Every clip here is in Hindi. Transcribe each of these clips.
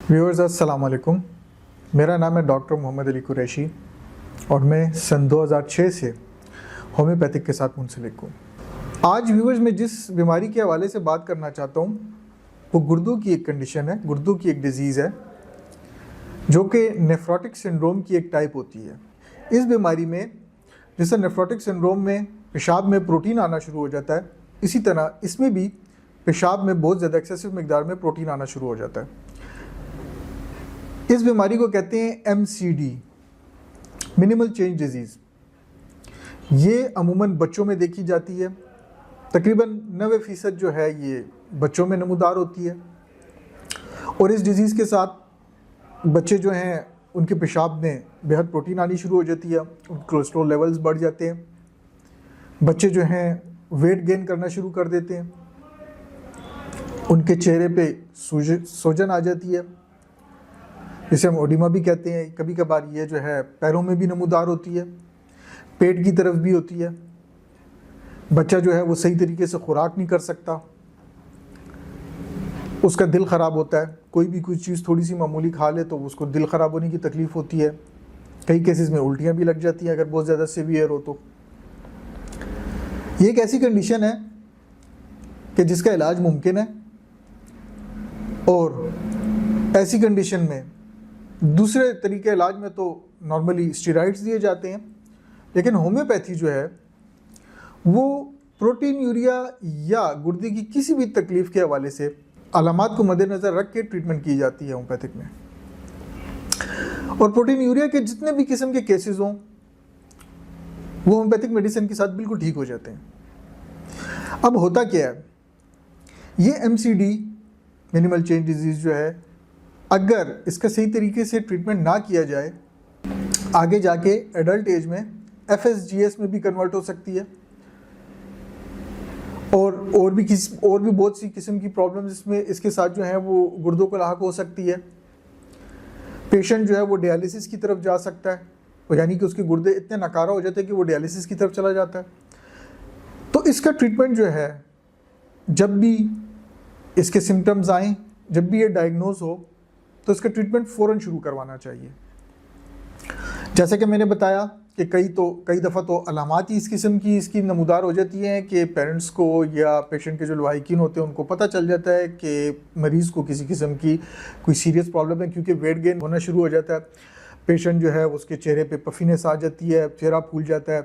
व्यूअर्स अस्सलाम वालेकुम। मेरा नाम है डॉक्टर मोहम्मद अली कुरैशी और मैं सन 2006 से होम्योपैथिक के साथ मुंसलिक हूँ। आज व्यूअर्स मैं जिस बीमारी के हवाले से बात करना चाहता हूँ वो गुर्दों की एक कंडीशन है, गुर्दों की एक डिज़ीज़ है जो कि नेफ्रोटिक सिंड्रोम की एक टाइप होती है। इस बीमारी में जैसे नेफ्रोटिक सिंड्रोम में पेशाब में प्रोटीन आना शुरू हो जाता है, इसी तरह इसमें भी पेशाब में बहुत ज़्यादा एक्सेसिव मकदार में प्रोटीन आना शुरू हो जाता है। इस बीमारी को कहते हैं MCD, मिनिमल चेंज डिजीज़। ये अमूमन बच्चों में देखी जाती है। तकरीबन 90% जो है ये बच्चों में नमूदार होती है और इस डिज़ीज़ के साथ बच्चे जो हैं उनके पेशाब में बेहद प्रोटीन आनी शुरू हो जाती है, उनके कोलेस्ट्रॉल लेवल्स बढ़ जाते हैं, बच्चे जो हैं वेट गेन करना शुरू कर देते हैं, उनके चेहरे पे सूजन आ जाती है जिसे हम ओडिमा भी कहते हैं। कभी कभार ये जो है पैरों में भी नमूदार होती है, पेट की तरफ भी होती है। बच्चा जो है वो सही तरीके से खुराक नहीं कर सकता, उसका दिल ख़राब होता है। कोई भी कोई चीज़ थोड़ी सी मामूली खा ले तो उसको दिल ख़राब होने की तकलीफ़ होती है। कई केसेस में उल्टियाँ भी लग जाती हैं अगर बहुत ज़्यादा सीवियर हो तो। ये एक ऐसी कंडीशन है कि जिसका इलाज मुमकिन है और ऐसी कंडीशन में दूसरे तरीके इलाज में तो नॉर्मली स्टेरॉइड्स दिए जाते हैं, लेकिन होम्योपैथी जो है वो प्रोटीन यूरिया या गुर्दे की किसी भी तकलीफ़ के हवाले से अलामात को मद्देनज़र रख के ट्रीटमेंट की जाती है होम्योपैथिक में। और प्रोटीन यूरिया के जितने भी किस्म के केसेस हों वो होम्योपैथिक मेडिसिन के साथ बिल्कुल ठीक हो जाते हैं। अब होता क्या है, ये MCD मिनिमल चेंज डिजीज़ जो है अगर इसका सही तरीके से ट्रीटमेंट ना किया जाए आगे जाके एडल्ट एज में FSGS में भी कन्वर्ट हो सकती है और भी बहुत सी किस्म की प्रॉब्लम्स इसमें इसके साथ जो है वो गुर्दों को लाहक हो सकती है। पेशेंट जो है वो डायलिसिस की तरफ जा सकता है, यानी कि उसके गुर्दे इतने नकारा हो जाते हैं कि वो डायलिसिस की तरफ चला जाता है। तो इसका ट्रीटमेंट जो है जब भी इसके सिम्टम्स आएँ, जब भी ये डायग्नोज हो तो इसका ट्रीटमेंट फ़ौरन शुरू करवाना चाहिए। जैसे कि मैंने बताया कि कई दफ़ा तो अलामात ही इस किस्म की इसकी नमूदार हो जाती हैं कि पेरेंट्स को या पेशेंट के जो लवाहिकीन होते हैं उनको पता चल जाता है कि मरीज़ को किसी किस्म की कोई सीरियस प्रॉब्लम है, क्योंकि वेट गेन होना शुरू हो जाता है। पेशेंट जो है उसके चेहरे पे पफीनेस आ जाती है, चेहरा फूल जाता है।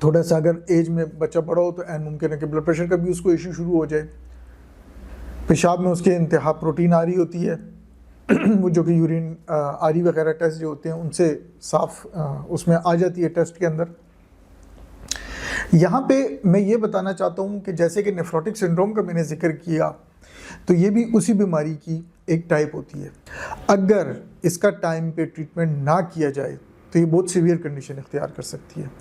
थोड़ा सा अगर एज में बच्चा बड़ा हो तो ऐन मुमकिन है कि ब्लड प्रेशर का भी उसको इशू शुरू हो जाए। पेशाब में उसके इंतहा प्रोटीन आ रही होती है वो जो कि यूरिन आरी वगैरह टेस्ट जो होते हैं उनसे साफ उसमें आ जाती है टेस्ट के अंदर। यहाँ पे मैं ये बताना चाहता हूँ कि जैसे कि नेफ्रोटिक सिंड्रोम का मैंने जिक्र किया तो ये भी उसी बीमारी की एक टाइप होती है। अगर इसका टाइम पे ट्रीटमेंट ना किया जाए तो ये बहुत सीवियर कंडीशन इख्तियार कर सकती है।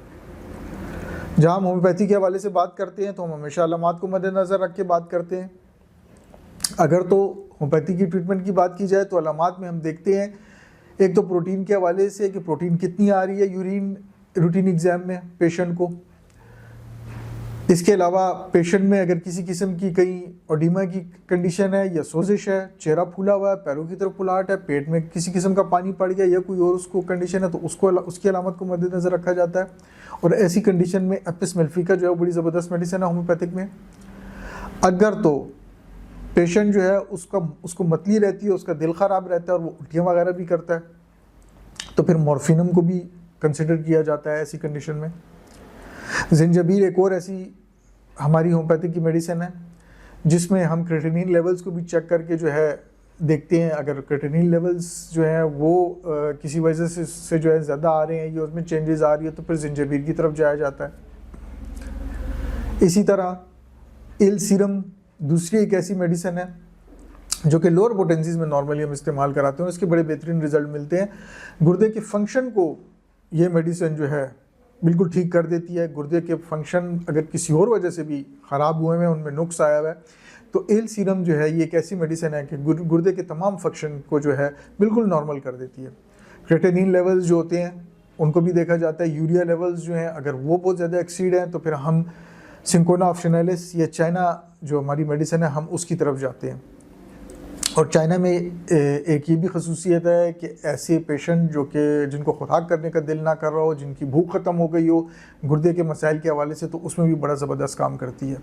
जहाँ हम होम्योपैथी के हवाले से बात करते हैं तो हम हमेशा अलामात को मद्देनज़र रख के बात करते हैं। अगर तो होम्योपैथी की ट्रीटमेंट की बात की जाए तो अलामात में हम देखते हैं एक तो प्रोटीन के हवाले से कि प्रोटीन कितनी आ रही है यूरिन रूटीन एग्ज़ाम में पेशेंट को। इसके अलावा पेशेंट में अगर किसी किस्म की कहीं ओडिमा की कंडीशन है या सोजिश है, चेहरा फूला हुआ है, पैरों की तरफ फुलाहट है, पेट में किसी किस्म का पानी पड़ गया या कोई और उसको कंडीशन है तो उसकी अलामत को मद्देनज़र रखा जाता है। और ऐसी कंडीशन में एपिस मेल्फिका जो है बड़ी ज़बरदस्त मेडिसिन है होम्योपैथिक में। अगर तो पेशेंट जो है उसको मतली रहती है, उसका दिल ख़राब रहता है और वो उल्टियाँ वगैरह भी करता है तो फिर मॉर्फिनम को भी कंसिडर किया जाता है ऐसी कंडीशन में। जिंजबील एक और ऐसी हमारी होम्योपैथिक की मेडिसिन है जिसमें हम क्रेटिनिन लेवल्स को भी चेक करके जो है देखते हैं। अगर क्रेटिनिन लेवल्स जो हैं वो किसी वजह से जो है ज़्यादा आ रहे हैं या उसमें चेंजेस आ रही है तो फिर जिंजबील की तरफ जाया जाता है। इसी तरह इल सीरम दूसरी एक ऐसी मेडिसिन है जो कि लोअर पोटेंसीज में नॉर्मली हम इस्तेमाल कराते हैं, इसके बड़े बेहतरीन रिजल्ट मिलते हैं। गुर्दे के फंक्शन को ये मेडिसिन जो है बिल्कुल ठीक कर देती है। गुर्दे के फंक्शन अगर किसी और वजह से भी ख़राब हुए हैं, उनमें नुक्स आया हुआ है तो एल सीरम जो है ये एक ऐसी मेडिसिन है कि गुर्दे के तमाम फंक्शन को जो है बिल्कुल नॉर्मल कर देती है। क्रेटिनिन लेवल्स जो होते हैं उनको भी देखा जाता है। यूरिया लेवल्स जो हैं अगर वो बहुत ज़्यादा एक्सीड हैं तो फिर हम सिंकोना ऑप्शनलिस या चाइना जो हमारी मेडिसिन है हम उसकी तरफ जाते हैं। और चाइना में एक ये भी खसूसियत है कि ऐसे पेशेंट जो कि जिनको खुराक करने का दिल ना कर रहा हो, जिनकी भूख ख़त्म हो गई हो गुर्दे के मसाइल के हवाले से, तो उसमें भी बड़ा ज़बरदस्त काम करती है।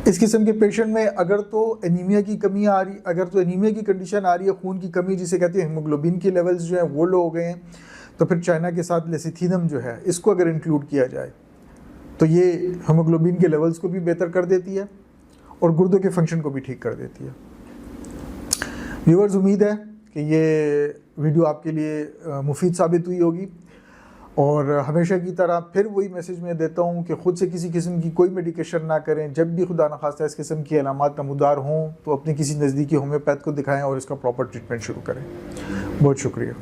इस किस्म के पेशेंट में अगर तो एनीमिया की कमी आ रही, अगर तो एनीमिया की कंडीशन आ रही है, खून की कमी जिसे कहते हैं, हीमोग्लोबिन के लेवल्स जो हैं वो लो हो गए हैं, तो फिर चाइना के साथ लेसिथिनम जो है इसको अगर इंक्लूड किया जाए तो ये हीमोग्लोबिन के लेवल्स को भी बेहतर कर देती है और गुर्दों के फंक्शन को भी ठीक कर देती है। व्यूअर्स, उम्मीद है कि ये वीडियो आपके लिए मुफीद साबित हुई होगी, और हमेशा की तरह फिर वही मैसेज मैं देता हूँ कि ख़ुद से किसी किस्म की कोई मेडिकेशन ना करें। जब भी खुदा न खास्ता इस किस्म की अलामात नमूदार हों तो अपने किसी नज़दीकी होम्योपैथ को दिखाएं और इसका प्रॉपर ट्रीटमेंट शुरू करें। बहुत शुक्रिया।